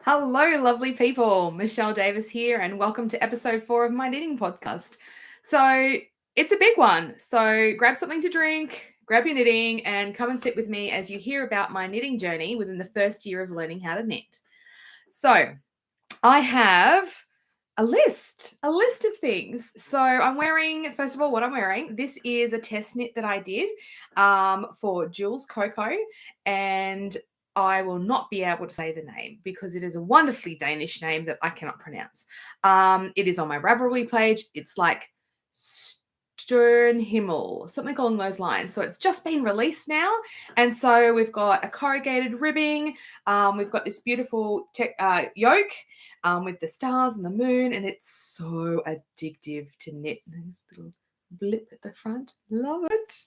Hello, lovely people. Michelle Davis here, and welcome to episode 4 of my knitting podcast. So, it's a big one. So, grab something to drink, grab your knitting, and come and sit with me as you hear about my knitting journey within the first year of learning how to knit. So, I have a list of things. So, I'm wearing, first of all, what I'm wearing. This is a test knit that I did for Jules Coco, and I will not be able to say the name because it is a wonderfully Danish name that I cannot pronounce. It is on my Ravelry page. It's like Sternhimmel, something along those lines. So it's just been released now. And so we've got a corrugated ribbing. We've got this beautiful yoke with the stars and the moon. And it's so addictive to knit. There's a little blip at the front. Love it.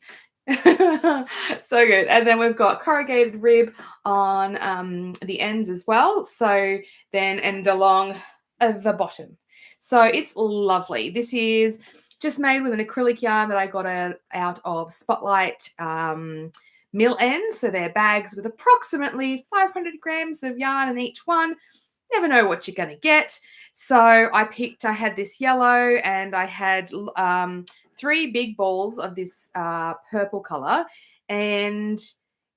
So good. And then we've got corrugated rib on the ends as well. So then and along the bottom. So it's lovely. This is just made with an acrylic yarn that I got out of Spotlight mill ends. So they're bags with approximately 500 grams of yarn in each one. Never know what you're going to get. So I had this yellow and I had 3 big balls of this purple color, and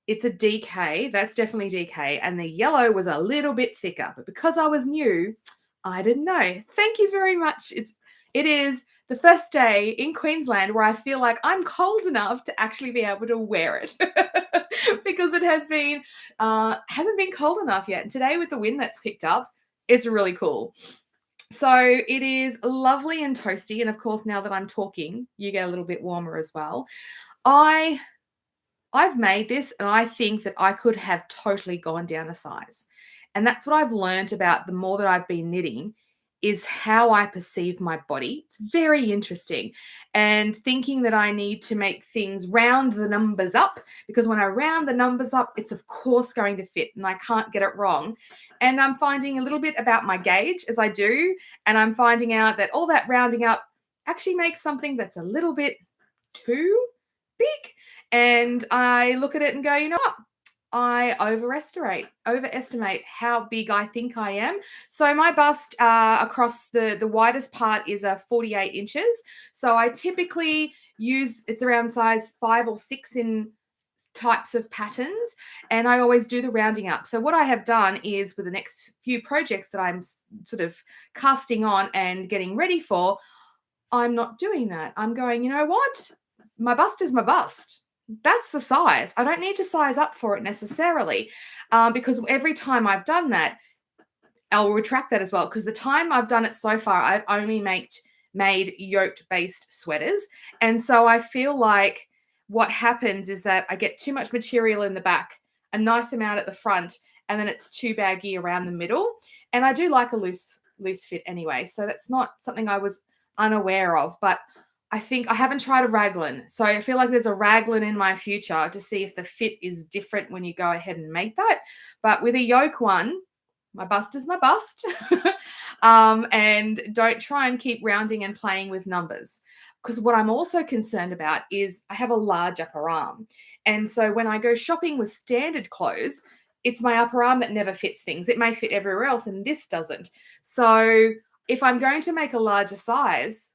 it's a DK. That's definitely DK. And the yellow was a little bit thicker, but because I was new, I didn't know. Thank you very much. It is the first day in Queensland where I feel like I'm cold enough to actually be able to wear it because it hasn't been cold enough yet. And today with the wind that's picked up, it's really cool. So it is lovely and toasty. And of course, now that I'm talking, you get a little bit warmer as well. I've made this and I think that I could have totally gone down a size. And that's what I've learned about the more that I've been knitting is how I perceive my body. It's very interesting. And thinking that I need to make things round the numbers up, because when I round the numbers up, it's of course going to fit and I can't get it wrong. And I'm finding a little bit about my gauge as I do. And I'm finding out that all that rounding up actually makes something that's a little bit too big. And I look at it and go, you know what? I overestimate how big I think I am. So my bust across the widest part is 48 inches. So I typically it's around size 5 or 6 in types of patterns, and I always do the rounding up. So what I have done is for the next few projects that I'm sort of casting on and getting ready for, I'm not doing that. I'm going, you know what? My bust is my bust. That's the size. I don't need to size up for it necessarily because every time I've done that, I'll retract that as well because the time I've done it so far, I've only made yoke-based sweaters. And so I feel like what happens is that I get too much material in the back, a nice amount at the front, and then it's too baggy around the middle. And I do like a loose fit anyway. So that's not something I was unaware of, but I think I haven't tried a raglan. So I feel like there's a raglan in my future to see if the fit is different when you go ahead and make that. But with a yoke one, my bust is my bust. And don't try and keep rounding and playing with numbers. Because what I'm also concerned about is I have a large upper arm. And so when I go shopping with standard clothes, it's my upper arm that never fits things. It may fit everywhere else, and this doesn't. So if I'm going to make a larger size,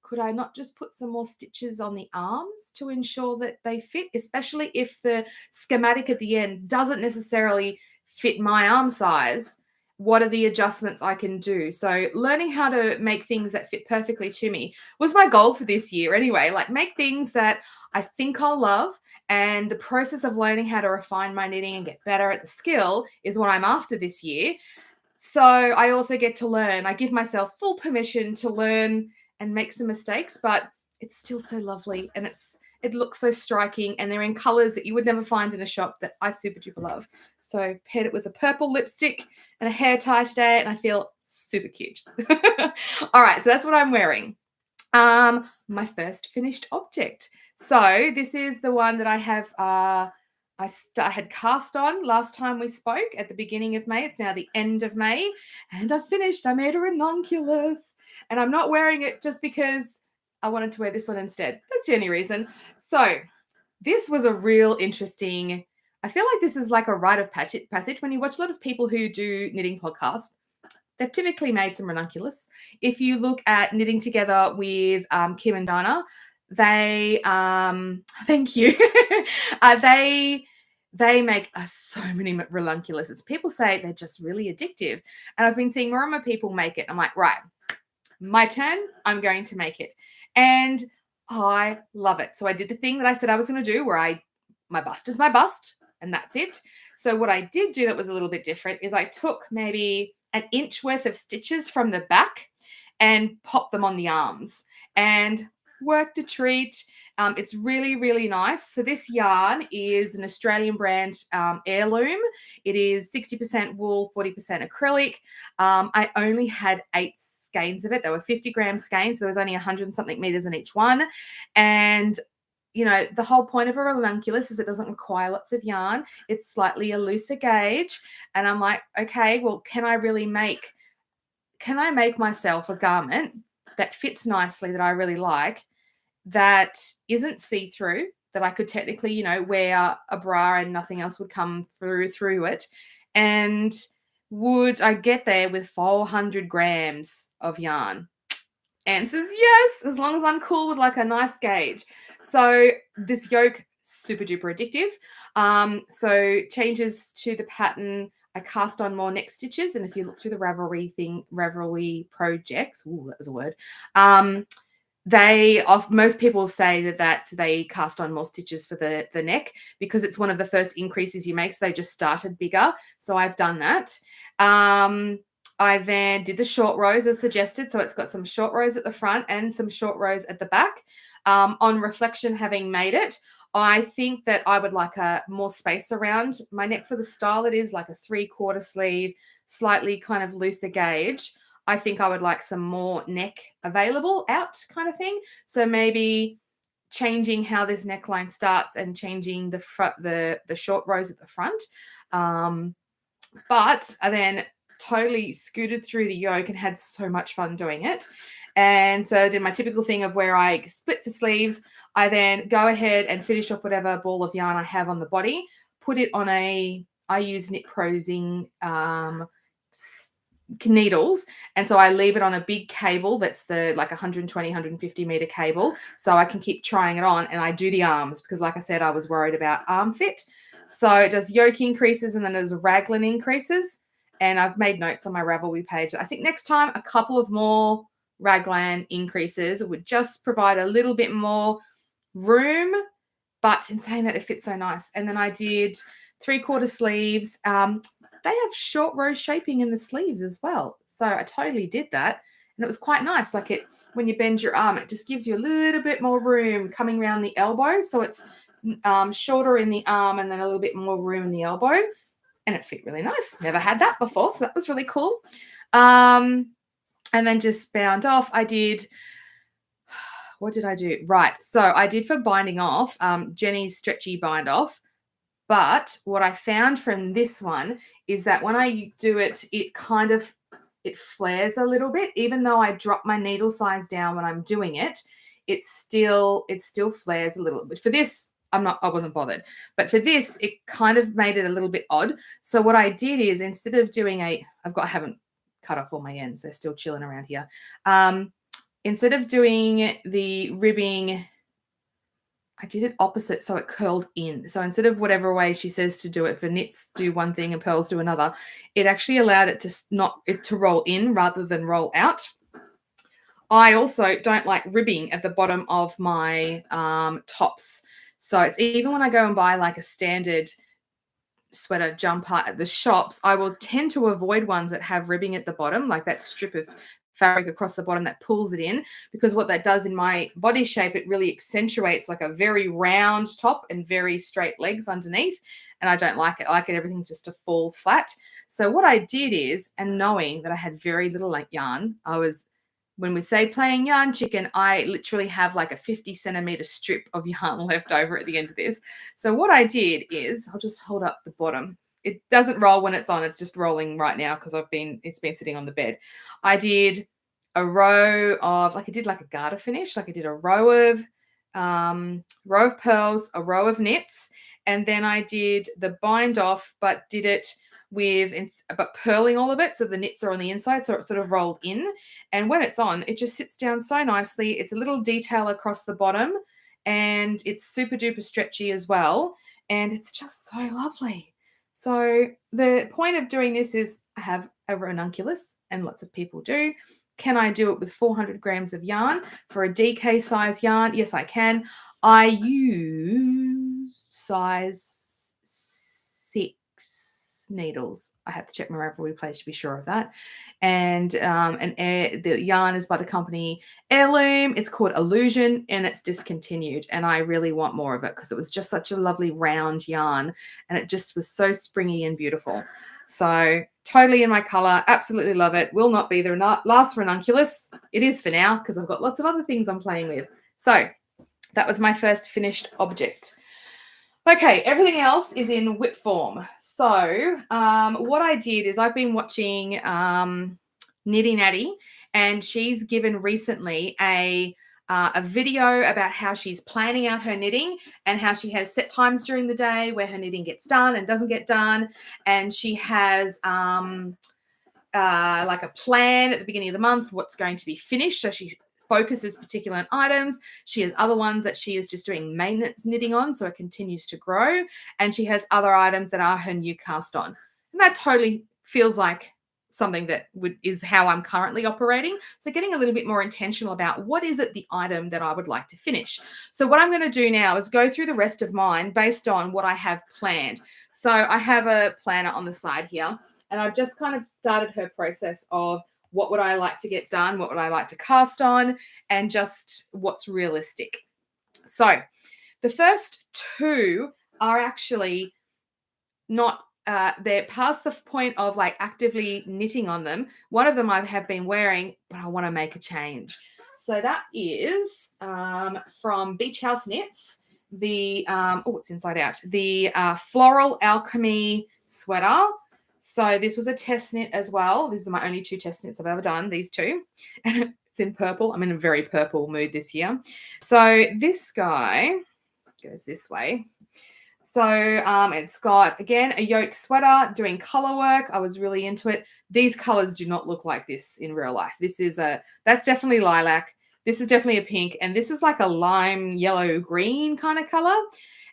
could I not just put some more stitches on the arms to ensure that they fit, especially if the schematic at the end doesn't necessarily fit my arm size? What are the adjustments I can do? So learning how to make things that fit perfectly to me was my goal for this year anyway. Like make things that I think I'll love, and the process of learning how to refine my knitting and get better at the skill is what I'm after this year. So I also get to learn. I give myself full permission to learn and make some mistakes, but it's still so lovely and it looks so striking, and they're in colors that you would never find in a shop that I super duper love. So I've paired it with a purple lipstick and a hair tie today, and I feel super cute. All right, so that's what I'm wearing. My first finished object. So this is the one that I have I had cast on last time we spoke at the beginning of May. It's now the end of May, and I've finished. I made a ranunculus, and I'm not wearing it just because I wanted to wear this one instead. That's the only reason. So this was a real interesting I feel like this is like a rite of passage. When you watch a lot of people who do knitting podcasts, they've typically made some ranunculus. If you look at Knitting Together with Kim and Dana, they thank you. They make so many ranunculuses. People say they're just really addictive, and I've been seeing more and more people make it. I'm like, right, my turn. I'm going to make it, and I love it. So I did the thing that I said I was going to do, where my bust is my bust, and that's it. So what I did do that was a little bit different is I took maybe an inch worth of stitches from the back and popped them on the arms and worked a treat. It's really, really nice. So this yarn is an Australian brand heirloom. It is 60% wool, 40% acrylic. I only had 8 skeins of it. They were 50-gram skeins. So there was only 100 and something meters in each one. And you know, the whole point of a ranunculus is it doesn't require lots of yarn. It's slightly a looser gauge. And I'm like, okay, well, can I make myself a garment that fits nicely, that I really like, that isn't see-through, that I could technically, you know, wear a bra and nothing else would come through it? And would I get there with 400 grams of yarn? Answers yes, as long as I'm cool with like a nice gauge. So this yoke, super duper addictive. So changes to the pattern. I cast on more neck stitches, and if you look through the Ravelry projects, ooh, that was a word. Most people say that they cast on more stitches for the neck because it's one of the first increases you make. So they just started bigger. So I've done that. I then did the short rows as suggested. So it's got some short rows at the front and some short rows at the back. On reflection, having made it, I think that I would like more space around my neck for the style. It is like a 3/4 sleeve, slightly kind of looser gauge. I think I would like some more neck available out kind of thing. So maybe changing how this neckline starts and changing the front, the short rows at the front. But I then totally scooted through the yoke and had so much fun doing it. And so I did my typical thing of where I split the sleeves. I then go ahead and finish off whatever ball of yarn I have on the body, put it on I use Knit Prosing needles, and so I leave it on a big cable that's the like 120 150 meter cable, so I can keep trying it on. And I do the arms because, like I said, I was worried about arm fit. So it does yoke increases and then there's raglan increases, and I've made notes on my Ravelry page. I think next time a couple of more raglan increases would just provide a little bit more room, but in saying that, it fits so nice. And then I did 3/4 sleeves. They have short row shaping in the sleeves as well. So I totally did that. And it was quite nice. Like when you bend your arm, it just gives you a little bit more room coming around the elbow. So it's shorter in the arm and then a little bit more room in the elbow. And it fit really nice. Never had that before. So that was really cool. And then just bound off. What did I do? Right. So I did for binding off, Jenny's stretchy bind off. But what I found from this one is that when I do it, it flares a little bit. Even though I drop my needle size down when I'm doing it, it still flares a little bit. For this, I wasn't bothered. But for this, it kind of made it a little bit odd. So what I did is, instead of doing I haven't cut off all my ends. They're still chilling around here. Instead of doing the ribbing, I did it opposite, so it curled in. So instead of whatever way she says to do it, for knits do one thing and pearls do another, it actually allowed it to roll in rather than roll out. I also don't like ribbing at the bottom of my tops. So it's even when I go and buy like a standard sweater jumper at the shops, I will tend to avoid ones that have ribbing at the bottom, like that strip of fabric across the bottom that pulls it in, because what that does in my body shape, it really accentuates like a very round top and very straight legs underneath, and I don't like it. I like it everything just to fall flat. So what I did is, and knowing that I had very little like yarn, when we say playing yarn chicken, I literally have like a 50 centimeter strip of yarn left over at the end of this. So what I did is, I'll just hold up the bottom. It doesn't roll when it's on. It's just rolling right now because it's been sitting on the bed. I did a row of, I did like a garter finish. I did a row of pearls, a row of knits, and then I did the bind off, but did it but purling all of it so the knits are on the inside, so it's sort of rolled in. And when it's on, it just sits down so nicely. It's a little detail across the bottom, and it's super duper stretchy as well, and it's just so lovely. So the point of doing this is I have a ranunculus, and lots of people do. Can I do it with 400 grams of yarn for a DK size yarn? Yes, I can. I use size 6 needles. I have to check my Ravelry page to be sure of that. And the yarn is by the company Heirloom. It's called Illusion, and it's discontinued. And I really want more of it because it was just such a lovely round yarn, and it just was so springy and beautiful. So totally in my color. Absolutely love it. Will not be the last ranunculus. It is for now because I've got lots of other things I'm playing with. So that was my first finished object. Okay, everything else is in whip form. So what I did is I've been watching Nitty Natty, and she's given recently a video about how she's planning out her knitting and how she has set times during the day where her knitting gets done and doesn't get done. And she has like a plan at the beginning of the month, what's going to be finished. So she focuses particular items. She has other ones that she is just doing maintenance knitting on, so it continues to grow. And she has other items that are her new cast on. And that totally feels like something that is how I'm currently operating. So getting a little bit more intentional about what is it the item that I would like to finish. So what I'm going to do now is go through the rest of mine based on what I have planned. So I have a planner on the side here, and I've just kind of started her process of what would I like to get done, what would I like to cast on, and just what's realistic. So the first two are actually not they're past the point of like actively knitting on them. One of them I have been wearing, but I want to make a change. So that is from Beach House Knits, the it's inside out, the Floral Alchemy sweater. So this was a test knit as well. These are my only 2 test knits I've ever done, these 2. And it's in purple. I'm in a very purple mood this year. So this guy goes this way. So it's got, again, a yoke sweater doing color work. I was really into it. These colors do not look like this in real life. That's definitely lilac. This is definitely a pink. And this is like a lime yellow green kind of color.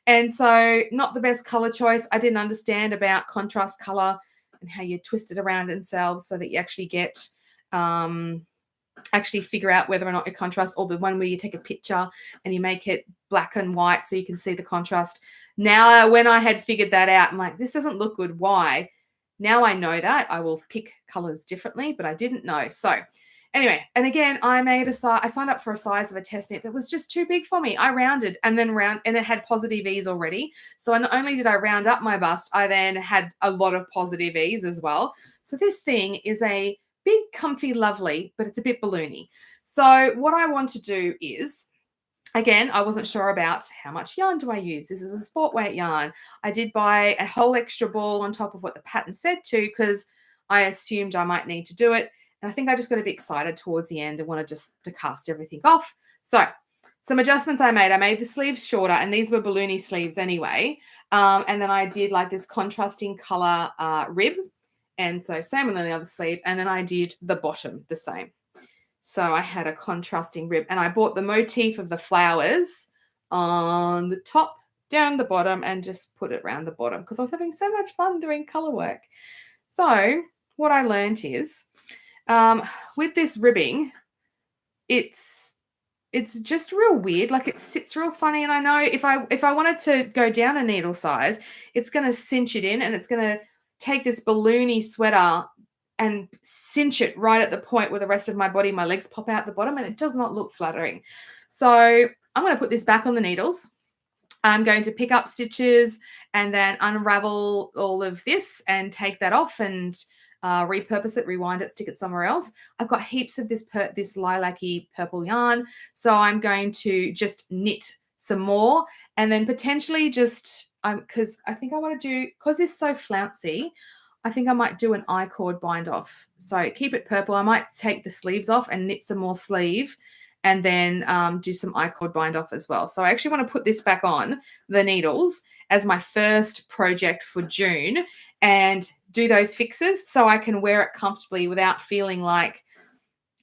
And so not the best color choice. I didn't understand about contrast color and how you twist it around themselves so that you actually get actually figure out whether or not it contrasts, or the one where you take a picture and you make it black and white so you can see the contrast. Now, when I had figured that out, I'm like, this doesn't look good. Why? Now I know that. I will pick colors differently, but I didn't know. So anyway, and again, I signed up for a size of a test knit that was just too big for me. I rounded and it had positive E's already. So not only did I round up my bust, I then had a lot of positive E's as well. So this thing is a big, comfy, lovely, but it's a bit balloony. So what I want to do is, again, I wasn't sure about how much yarn do I use. This is a sport weight yarn. I did buy a whole extra ball on top of what the pattern said to, because I assumed I might need to do it. And I think I just got a bit excited towards the end and wanted just to cast everything off. So some adjustments I made the sleeves shorter, and these were balloony sleeves anyway. And then I did like this contrasting color rib. And so same on the other sleeve. And then I did the bottom the same. So I had a contrasting rib, and I bought the motif of the flowers on the top, down the bottom, and just put it around the bottom because I was having so much fun doing color work. So what I learned is with this ribbing, it's just real weird. Like it sits real funny. And I know if I wanted to go down a needle size, it's going to cinch it in, and it's going to take this balloony sweater and cinch it right at the point where the rest of my body, my legs pop out the bottom, and it does not look flattering. So I'm going to put this back on the needles. I'm going to pick up stitches and then unravel all of this and take that off and repurpose it, rewind it, stick it somewhere else. I've got heaps of this lilac-y purple yarn. So I'm going to just knit some more, and then potentially just, because I think I want to do, because this is so flouncy, I think I might do an I-cord bind off. So keep it purple. I might take the sleeves off and knit some more sleeve and then do some I-cord bind off as well. So I actually want to put this back on the needles as my first project for June and do those fixes so I can wear it comfortably without feeling like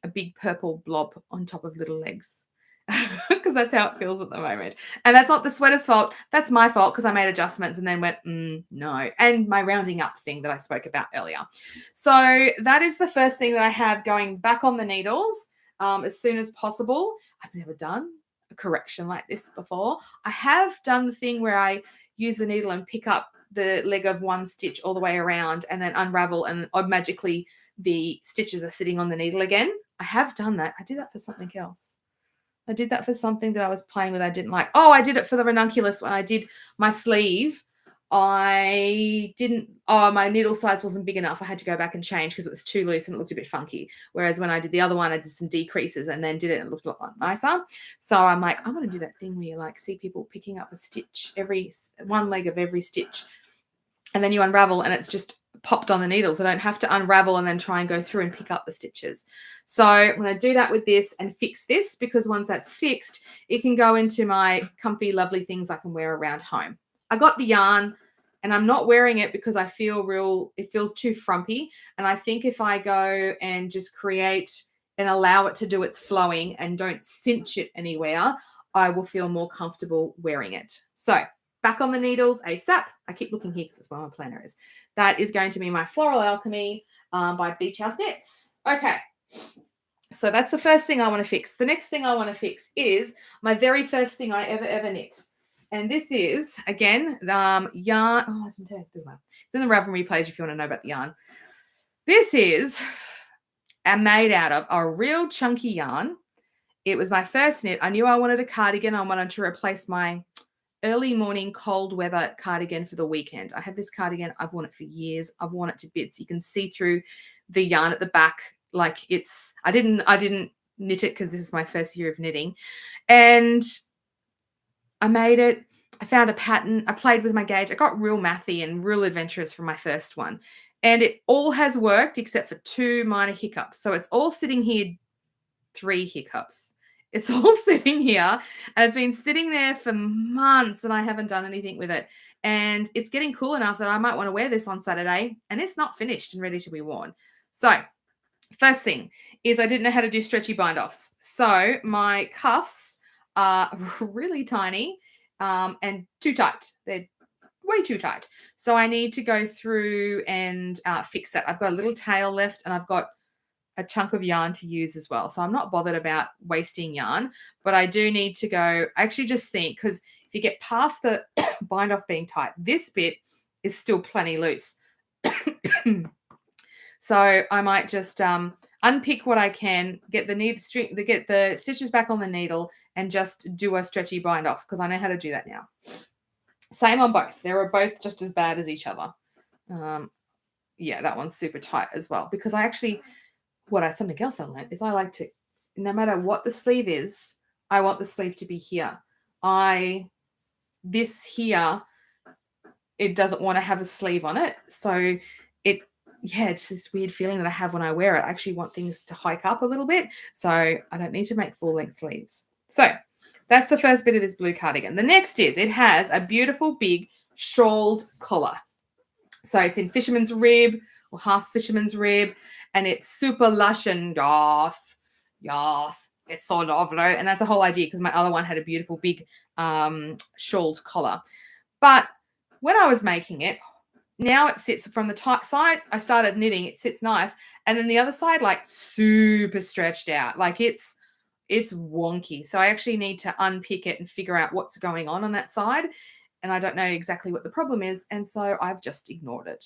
a big purple blob on top of little legs. Because that's how it feels at the moment. And that's not the sweater's fault. That's my fault because I made adjustments and then went, no. And my rounding up thing that I spoke about earlier. So that is the first thing that I have going back on the needles as soon as possible. I've never done a correction like this before. I have done the thing where I use the needle and pick up the leg of one stitch all the way around and then unravel, and magically the stitches are sitting on the needle again. I have done that. I did that for something else. I did that for something that I was playing with I didn't like. Oh, I did it for the Ranunculus when I did my sleeve. My needle size wasn't big enough. I had to go back and change because it was too loose and it looked a bit funky. Whereas when I did the other one, I did some decreases and then did it and it looked a lot nicer. So I'm like, I'm going to do that thing where you like see people picking up a stitch, one leg of every stitch, and then you unravel and it's just popped on the needles. I don't have to unravel and then try and go through and pick up the stitches. So I'm going to do that with this and fix this, because once that's fixed, it can go into my comfy, lovely things I can wear around home. I got the yarn and I'm not wearing it because I feel it feels too frumpy. And I think if I go and just create and allow it to do its flowing and don't cinch it anywhere, I will feel more comfortable wearing it. So back on the needles ASAP. I keep looking here because that's where my planner is. That is going to be my Floral Alchemy by Beach House Knits. Okay, so that's the first thing I want to fix. The next thing I want to fix is my very first thing I ever knit. And this is, again, yarn. Oh, I didn't tell you. It doesn't matter. It's in the Ravelry page if you want to know about the yarn. This is made out of a real chunky yarn. It was my first knit. I knew I wanted a cardigan. I wanted to replace my early morning cold weather cardigan for the weekend. I have this cardigan. I've worn it for years. I've worn it to bits. You can see through the yarn at the back. Like I didn't knit it because this is my first year of knitting. And I made it. I found a pattern. I played with my gauge. I got real mathy and real adventurous from my first one. And it all has worked except for 2 minor hiccups. So it's all sitting here, 3 hiccups. It's all sitting here and it's been sitting there for months and I haven't done anything with it. And it's getting cool enough that I might want to wear this on Saturday, and it's not finished and ready to be worn. So first thing is I didn't know how to do stretchy bind offs. So my cuffs are really tiny and too tight. They're way too tight. So I need to go through and fix that. I've got a little tail left and I've got a chunk of yarn to use as well. So I'm not bothered about wasting yarn, but I do need to go, I actually just think, because if you get past the bind off being tight, this bit is still plenty loose. So I might just unpick what I can, get the stitches back on the needle and just do a stretchy bind off, because I know how to do that now. Same on both. They were both just as bad as each other. Yeah, that one's super tight as well, because something else I learned is I like to, no matter what the sleeve is, I want the sleeve to be here. This here, it doesn't want to have a sleeve on it. So it's this weird feeling that I have when I wear it. I actually want things to hike up a little bit. So I don't need to make full length sleeves. So that's the first bit of this blue cardigan. The next is it has a beautiful big shawled collar. So it's in fisherman's rib or half fisherman's rib. And it's super lush and yes, it's so lovely. And that's a whole idea, because my other one had a beautiful big shawled collar. But when I was making it, now it sits from the tight side. I started knitting, it sits nice. And then the other side, like super stretched out. Like it's wonky. So I actually need to unpick it and figure out what's going on that side. And I don't know exactly what the problem is. And so I've just ignored it.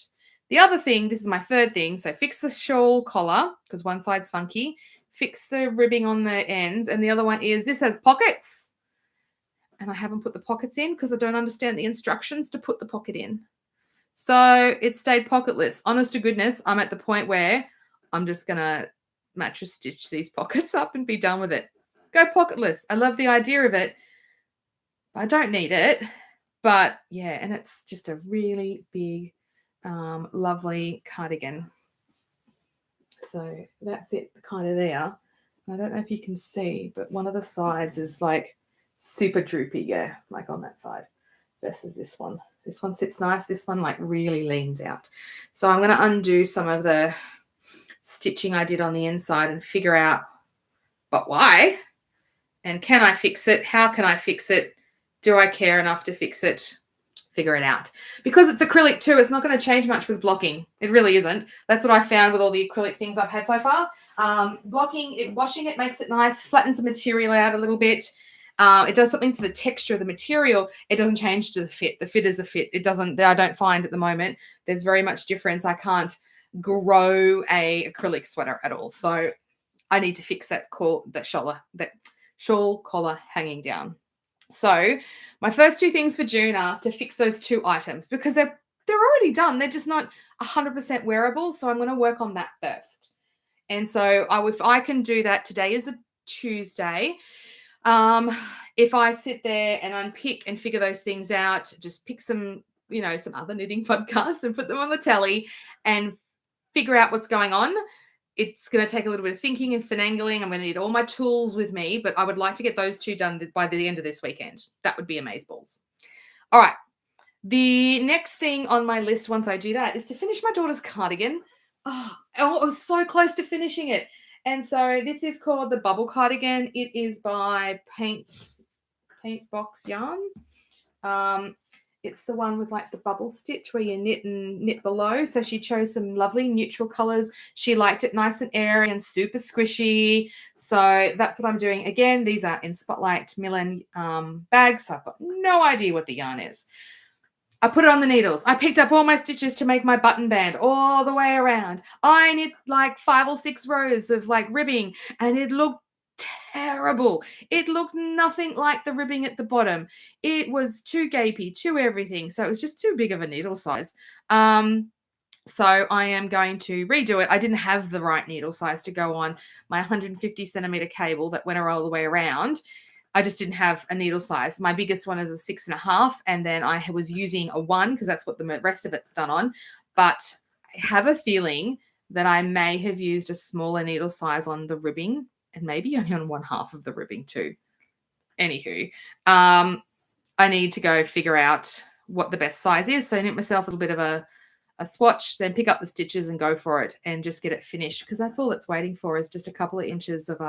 The other thing, this is my third thing, so fix the shawl collar, because one side's funky, fix the ribbing on the ends, and the other one is this has pockets, and I haven't put the pockets in because I don't understand the instructions to put the pocket in. So it stayed pocketless. Honest to goodness, I'm at the point where I'm just going to mattress stitch these pockets up and be done with it. Go pocketless. I love the idea of it. I don't need it, but yeah, and it's just a really big, lovely cardigan. So that's it kind of there. I don't know if you can see, but one of the sides is like super droopy, yeah, like on that side versus this one. This one sits nice. This one like really leans out. So I'm going to undo some of the stitching I did on the inside and figure out, but why? And can I fix it? How can I fix it? Do I care enough to fix it? Figure it out. Because it's acrylic too, it's not going to change much with blocking. It really isn't. That's what I found with all the acrylic things I've had so far. Blocking it, washing it makes it nice, flattens the material out a little bit. It does something to the texture of the material. It doesn't change to the fit. The fit is the fit. It doesn't, I don't find at the moment, there's very much difference. I can't grow a acrylic sweater at all. So I need to fix that shawl collar hanging down. So my first two things for June are to fix those two items because they're already done. They're just not 100% wearable. So I'm going to work on that first. And so if I can do that, today is a Tuesday. If I sit there and unpick and figure those things out, just pick some, some other knitting podcasts and put them on the telly and figure out what's going on. It's going to take a little bit of thinking and finagling. I'm going to need all my tools with me, but I would like to get those two done by the end of this weekend. That would be amazeballs. All right. The next thing on my list once I do that is to finish my daughter's cardigan. Oh, I was so close to finishing it. And so this is called the Bubble Cardigan. It is by Paint Box Yarn. It's the one with like the bubble stitch where you knit below. So she chose some lovely neutral colors. She liked it nice and airy and super squishy. So that's what I'm doing. Again, these are in Spotlight Millen bags. So I've got no idea what the yarn is. I put it on the needles. I picked up all my stitches to make my button band all the way around. I knit like 5 or 6 rows of like ribbing and it looked terrible. It looked nothing like the ribbing at the bottom. It was too gapey, too everything. So it was just too big of a needle size. So I am going to redo it. I didn't have the right needle size to go on my 150 centimeter cable that went all the way around. I just didn't have a needle size. My biggest one is a 6.5, and then I was using a 1 because that's what the rest of it's done on. But I have a feeling that I may have used a smaller needle size on the ribbing and maybe only on 1/2 of the ribbing too. Anywho, I need to go figure out what the best size is. So I knit myself a little bit of a swatch, then pick up the stitches and go for it and just get it finished because that's all it's waiting for is just a couple of inches of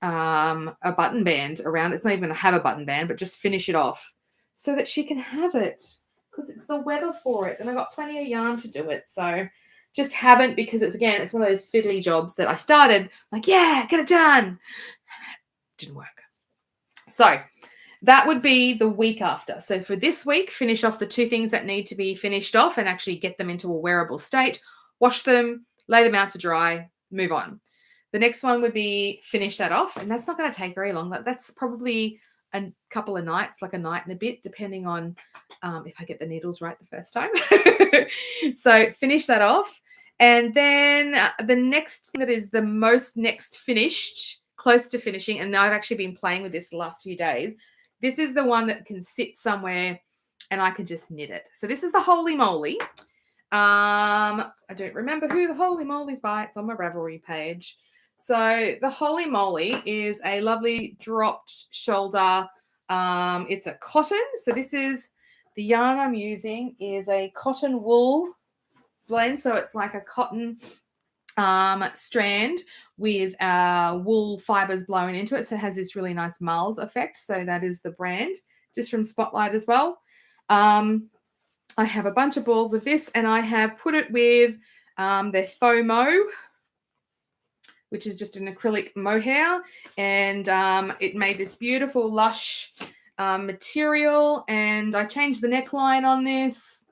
a button band around. It's not even going to have a button band, but just finish it off so that she can have it because it's the weather for it. And I got plenty of yarn to do it. So just haven't because it's one of those fiddly jobs that I started like, yeah, get it done. Didn't work. So that would be the week after. So for this week, finish off the 2 things that need to be finished off and actually get them into a wearable state, wash them, lay them out to dry, move on. The next one would be finish that off. And that's not going to take very long. That's probably a couple of nights, like a night and a bit, depending on if I get the needles right the first time. So finish that off. And then the next thing that is the most next finished, close to finishing, and I've actually been playing with this the last few days. This is the one that can sit somewhere and I can just knit it. So this is the Holy Moly. I don't remember who the Holy Moly's by. It's on my Ravelry page. So the Holy Moly is a lovely dropped shoulder. It's a cotton. So this is the yarn I'm using is a cotton wool blend. So it's like a cotton strand with wool fibers blown into it. So it has this really nice mulled effect. So that is the brand, just from Spotlight as well. I have a bunch of balls of this and I have put it with their FOMO, which is just an acrylic mohair. And it made this beautiful lush material. And I changed the neckline on this.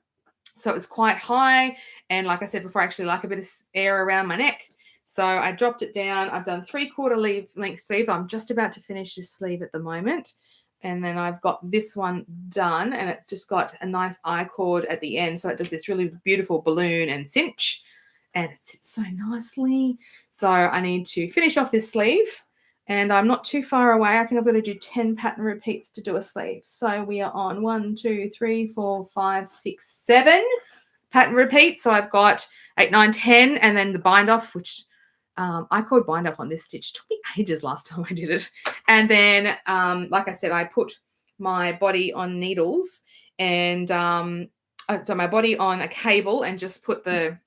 So it was quite high. And like I said before, I actually like a bit of air around my neck. So I dropped it down. I've done 3/4 length sleeve. I'm just about to finish this sleeve at the moment. And then I've got this one done. And it's just got a nice I-cord at the end. So it does this really beautiful balloon and cinch. And it sits so nicely. So I need to finish off this sleeve. And I'm not too far away. I think I've got to do 10 pattern repeats to do a sleeve. So we are on 1, 2, 3, 4, 5, 6, 7 pattern repeats. So I've got 8, 9, 10, and then the bind off, which I called bind up on this stitch. Took me ages last time I did it. And then, like I said, I put my body on needles and so my body on a cable and just put the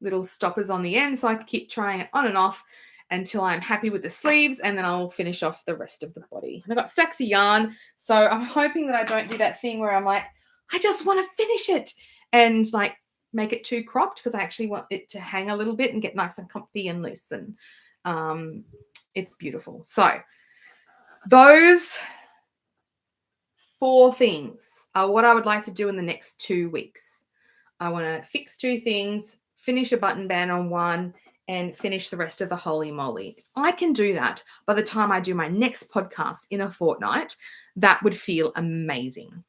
little stoppers on the end so I can keep trying it on and off until I'm happy with the sleeves, and then I'll finish off the rest of the body. And I've got stacks of yarn, so I'm hoping that I don't do that thing where I'm like, I just want to finish it and like make it too cropped, because I actually want it to hang a little bit and get nice and comfy and loose, and it's beautiful. So those 4 things are what I would like to do in the next 2 weeks. I want to fix 2 things, finish a button band on 1, and finish the rest of the holy moly. If I can do that by the time I do my next podcast in a fortnight, that would feel amazing.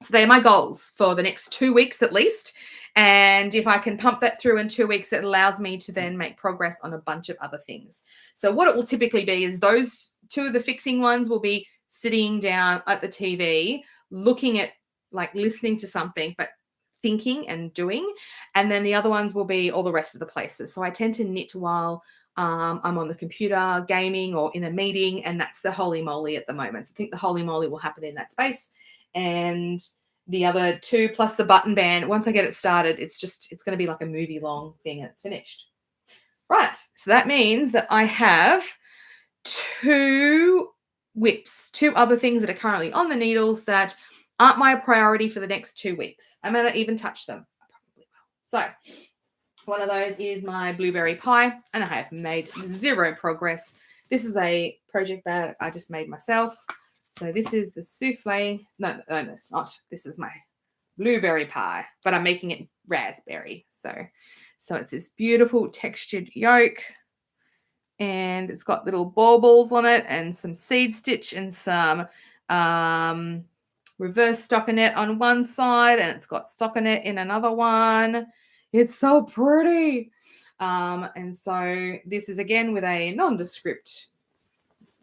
So they're my goals for the next 2 weeks at least. And if I can pump that through in 2 weeks, it allows me to then make progress on a bunch of other things. So what it will typically be is those 2 of the fixing ones will be sitting down at the TV, looking at, like, listening to something, but thinking and doing. And then the other ones will be all the rest of the places. So I tend to knit while I'm on the computer, gaming, or in a meeting, and that's the holy moly at the moment. So I think the holy moly will happen in that space. And the other 2 plus the button band, once I get it started, it's going to be like a movie long thing and it's finished. Right. So that means that I have 2 whips, 2 other things that are currently on the needles that aren't my priority for the next 2 weeks. I may not even touch them. I probably will. So one of those is my blueberry pie, and I have made 0 progress. This is a project bag I just made myself. So this is the souffle. No, it's not. This is my blueberry pie, but I'm making it raspberry. So it's this beautiful textured yolk, and it's got little baubles on it and some seed stitch and some reverse stockinette on one side, and it's got stockinette in another one. It's so pretty. And so this is again with a nondescript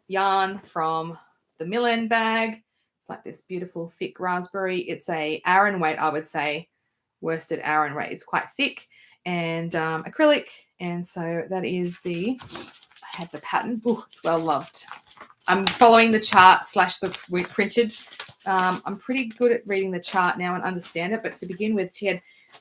yarn from the Mill-End bag. It's like this beautiful thick raspberry. It's a Aran weight, I would say, worsted Aran weight. It's quite thick and acrylic. And so that is I have the pattern. Oh, it's well loved. I'm following the chart / the printed. I'm pretty good at reading the chart now and understand it. But to begin with,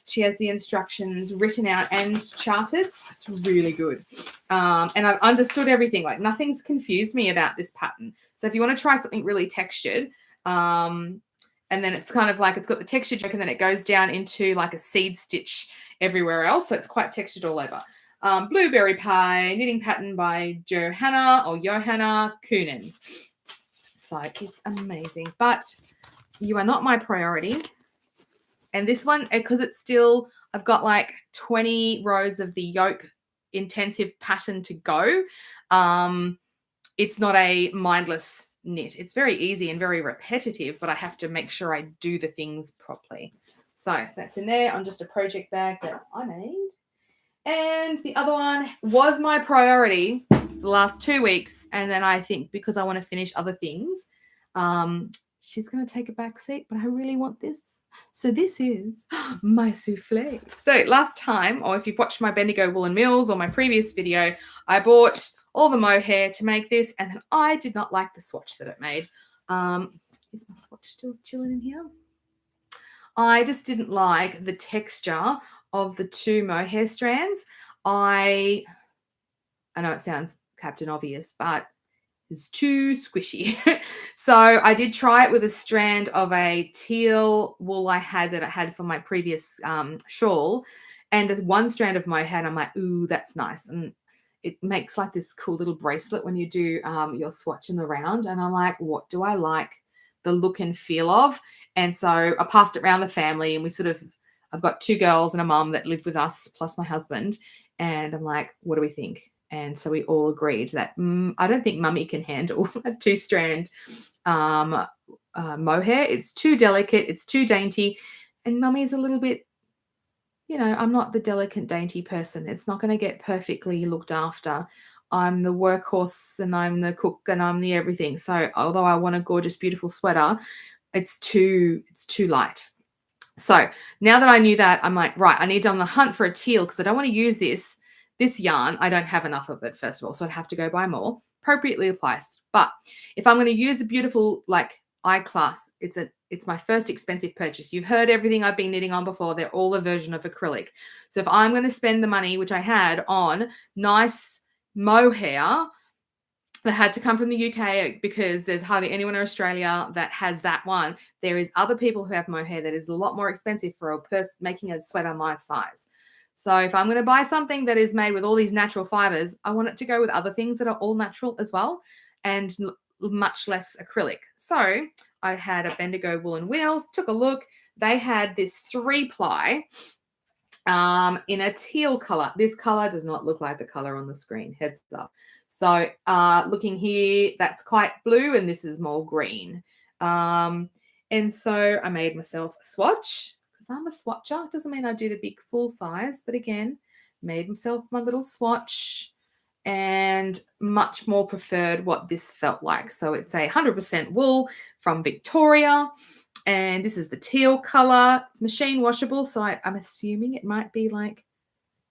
she has the instructions written out and charted. So it's really good. And I've understood everything. Like, nothing's confused me about this pattern. So if you want to try something really textured, and then it's kind of like it's got the textured yoke and then it goes down into like a seed stitch everywhere else. So it's quite textured all over. Blueberry pie, knitting pattern by Johanna Kunin. So it's amazing. But you are not my priority. And this one, because it's still, I've got like 20 rows of the yoke intensive pattern to go. It's not a mindless knit. It's very easy and very repetitive, but I have to make sure I do the things properly. So that's in there on just a project bag that I made. And the other one was my priority the last 2 weeks. And then I think because I want to finish other things, she's going to take a back seat, but I really want this. So this is my souffle. So last time, or if you've watched my Bendigo Woolen Mills or my previous video, I bought all the mohair to make this, and then I did not like the swatch that it made. Is my swatch still chilling in here? I just didn't like the texture of the 2 mohair strands. I know it sounds Captain Obvious, but it's too squishy. So I did try it with a strand of a teal wool I had for my previous shawl, and there's one strand of mohair, and I'm like, ooh, that's nice. And it makes like this cool little bracelet when you do your swatch in the round. And I'm like, what do I like the look and feel of? And so I passed it around the family, and I've got 2 girls and a mum that live with us, plus my husband. And I'm like, what do we think? And so we all agreed that I don't think Mummy can handle a 2-strand mohair. It's too delicate. It's too dainty. And Mummy's a little bit, I'm not the delicate, dainty person. It's not going to get perfectly looked after. I'm the workhorse, and I'm the cook, and I'm the everything. So although I want a gorgeous, beautiful sweater, it's too light. So now that I knew that, I'm like, right, I need to on the hunt for a teal, because I don't want to use this this yarn, I don't have enough of it, first of all, so I'd have to go buy more, appropriately priced. But if I'm going to use a beautiful like I-class, it's my first expensive purchase. You've heard everything I've been knitting on before. They're all a version of acrylic. So if I'm going to spend the money, which I had, on nice mohair that had to come from the UK, because there's hardly anyone in Australia that has that one. There is other people who have mohair that is a lot more expensive for a person making a sweater my size. So if I'm going to buy something that is made with all these natural fibers, I want it to go with other things that are all natural as well and much less acrylic. So I had a Bendigo woolen wheels, took a look. They had this 3-ply in a teal color. This color does not look like the color on the screen, heads up. So looking here, that's quite blue and this is more green. And so I made myself a swatch because I'm a swatcher. It doesn't mean I do the big full size, but again, made myself my little swatch and much more preferred what this felt like. So it's a 100% wool from Victoria. And this is the teal color. It's machine washable, so I'm assuming it might be like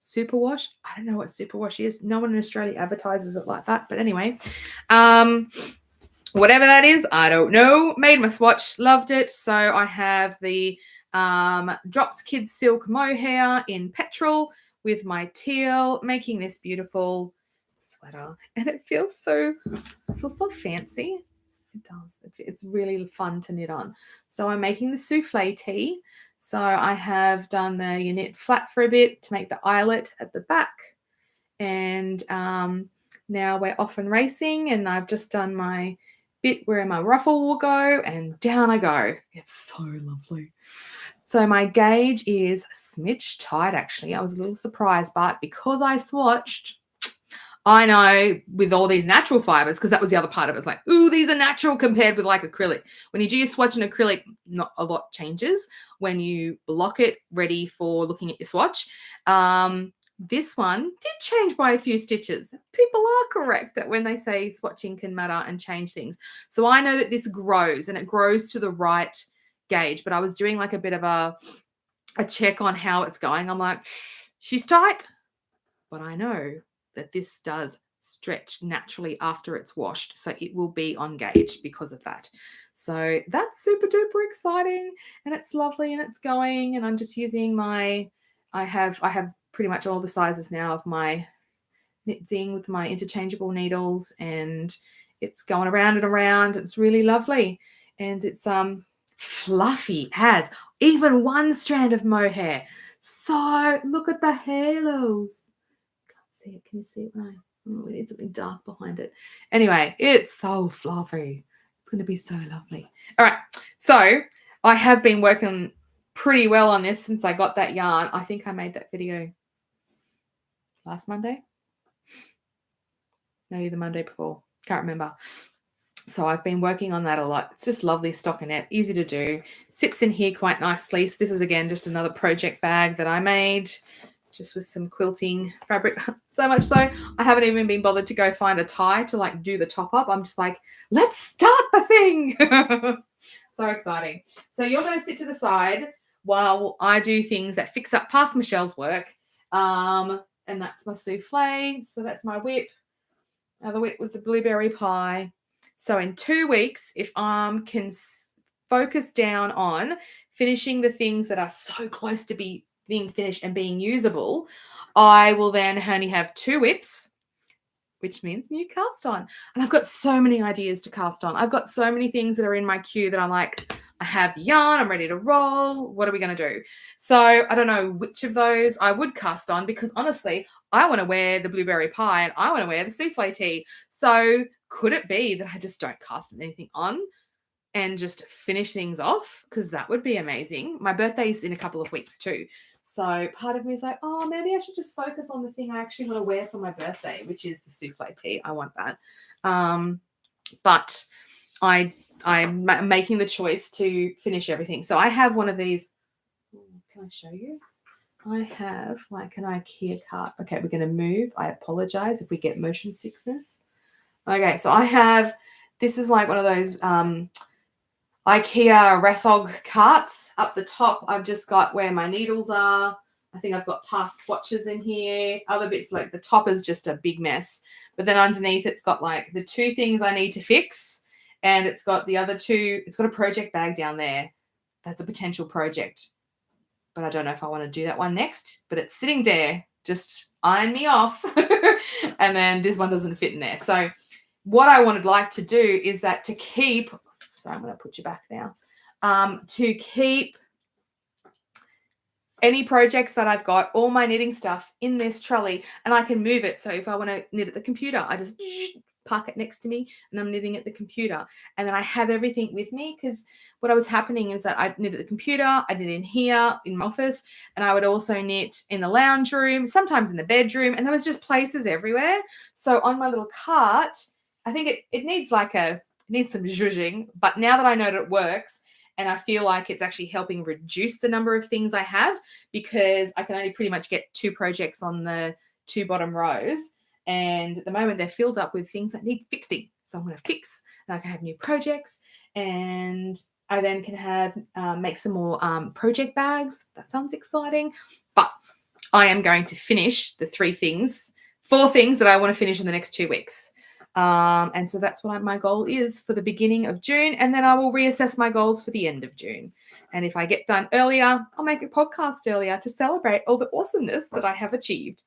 superwash. I don't know what superwash is. No one in Australia advertises it like that. But anyway, whatever that is, I don't know. Made my swatch, loved it. So I have the Drops Kids Silk Mohair in petrol with my teal, making this beautiful sweater. And it feels so fancy. It does. It's really fun to knit on. So I'm making the souffle tee. So I have done you knit flat for a bit to make the eyelet at the back. And now we're off and racing, and I've just done my bit where my ruffle will go, and down I go. It's so lovely. So my gauge is a smidge tight, actually. I was a little surprised, but because I swatched, I know with all these natural fibers, because that was the other part of it. It's like, ooh, these are natural compared with like acrylic. When you do your swatch in acrylic, not a lot changes. When you block it ready for looking at your swatch, this one did change by a few stitches. People are correct that when they say swatching can matter and change things. So I know that this grows, and it grows to the right gauge. But I was doing like a bit of a check on how it's going. I'm like, she's tight, but I know that this does stretch naturally after it's washed. So it will be on gauge because of that. So that's super duper exciting, and it's lovely, and it's going, and I'm just using I have pretty much all the sizes now of my knit zing with my interchangeable needles, and it's going around and around. It's really lovely, and it's fluffy as even one strand of mohair. So look at the halos. See it? Can you see it? No. Oh, we need something dark behind it. Anyway, it's so fluffy. It's going to be so lovely. All right. So I have been working pretty well on this since I got that yarn. I think I made that video last Monday. Maybe the Monday before. Can't remember. So I've been working on that a lot. It's just lovely stockinette, easy to do. Sits in here quite nicely. So this is, again, just another project bag that I made, just with some quilting fabric. So much so, I haven't even been bothered to go find a tie to like do the top up. I'm just like, let's start the thing. So exciting. So you're going to sit to the side while I do things that fix up past Michelle's work. And that's my souffle. So that's my whip. The whip was the blueberry pie. So in 2 weeks, if I can focus down on finishing the things that are so close to being finished and being usable, I will then only have 2 whips, which means new cast on. And I've got so many ideas to cast on. I've got so many things that are in my queue that I'm like, I have yarn, I'm ready to roll. What are we going to do? So I don't know which of those I would cast on, because honestly, I want to wear the blueberry pie and I want to wear the souffle tee. So could it be that I just don't cast anything on and just finish things off? Because that would be amazing. My birthday's in a couple of weeks too. So part of me is like, oh, maybe I should just focus on the thing I actually want to wear for my birthday, which is the souffle tee. I want that. But I'm making the choice to finish everything. So I have one of these. Can I show you? I have like an IKEA cart. Okay, we're going to move. I apologize if we get motion sickness. Okay, so I have, this is like one of those IKEA Rasog carts. Up the top, I've just got where my needles are. I think I've got past swatches in here. Other bits, like the top is just a big mess. But then underneath it's got like the 2 things I need to fix. And it's got the other 2. It's got a project bag down there. That's a potential project. But I don't know if I want to do that one next. But it's sitting there. Just iron me off. And then this one doesn't fit in there. So what I would like to do is that to keep, sorry, I'm going to put you back now, to keep any projects that I've got, all my knitting stuff in this trolley, and I can move it. So if I want to knit at the computer, I just park it next to me and I'm knitting at the computer. And then I have everything with me, because what was happening is that I'd knit at the computer, I'd knit in here in my office, and I would also knit in the lounge room, sometimes in the bedroom, and there was just places everywhere. So on my little cart, I think it needs needs some zhuzhing, but now that I know that it works, and I feel like it's actually helping reduce the number of things I have, because I can only pretty much get 2 projects on the 2 bottom rows. And at the moment they're filled up with things that need fixing. So I'm going to fix, and I can have new projects, and I then can have make some more project bags. That sounds exciting. But I am going to finish the 4 things that I want to finish in the next 2 weeks. And so that's what my goal is for the beginning of June. And then I will reassess my goals for the end of June. And if I get done earlier, I'll make a podcast earlier to celebrate all the awesomeness that I have achieved.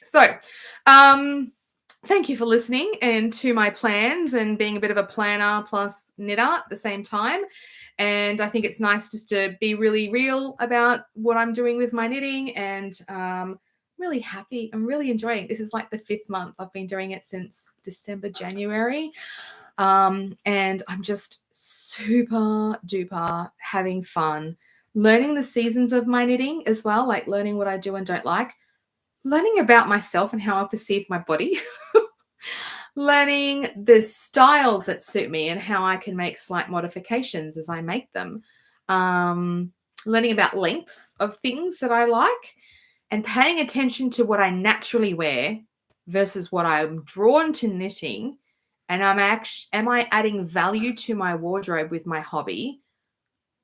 So, thank you for listening and to my plans and being a bit of a planner plus knitter at the same time. And I think it's nice just to be really real about what I'm doing with my knitting, and really happy. I'm really enjoying it. This is like the 5th month. I've been doing it since December, January. And I'm just super duper having fun, learning the seasons of my knitting as well, like learning what I do and don't like, learning about myself and how I perceive my body, learning the styles that suit me and how I can make slight modifications as I make them, learning about lengths of things that I like, and paying attention to what I naturally wear versus what I'm drawn to knitting. And am I adding value to my wardrobe with my hobby,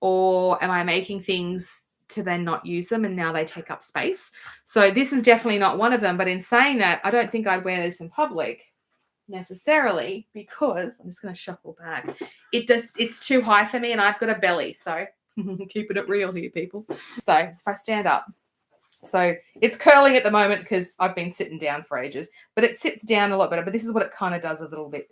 or am I making things to then not use them and now they take up space? So this is definitely not one of them. But in saying that, I don't think I'd wear this in public necessarily, because I'm just going to shuffle back. It's too high for me, and I've got a belly. So keeping it real here, people. So if I stand up, so it's curling at the moment because I've been sitting down for ages, but it sits down a lot better. But this is what it kind of does a little bit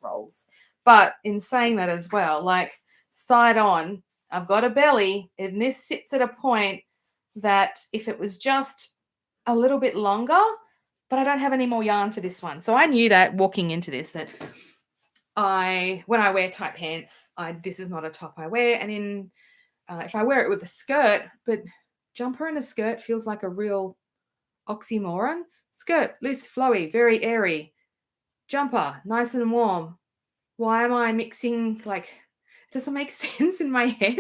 rolls. But in saying that as well, like side on, I've got a belly, and this sits at a point that if it was just a little bit longer, but I don't have any more yarn for this one. So I knew that walking into this, that when I wear tight pants, this is not a top I wear. And if I wear it with a skirt, but jumper and a skirt feels like a real oxymoron. Skirt, loose, flowy, very airy. Jumper, nice and warm. Why am I mixing, like, doesn't make sense in my head?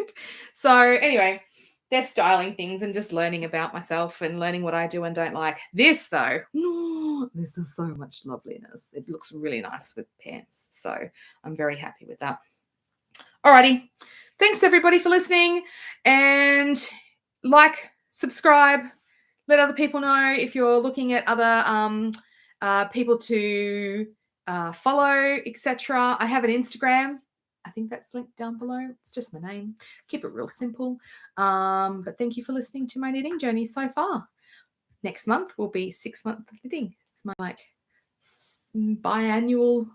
So anyway, they're styling things and just learning about myself and learning what I do and don't like. This though, this is so much loveliness. It looks really nice with pants. So I'm very happy with that. Alrighty. Thanks everybody for listening, and like, subscribe, let other people know if you're looking at other people to follow, etc. I have an Instagram. I think that's linked down below. It's just my name. Keep it real simple. But thank you for listening to my knitting journey so far. Next month will be 6 months of knitting. It's my biannual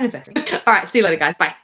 anniversary. All right, see you later, guys. Bye.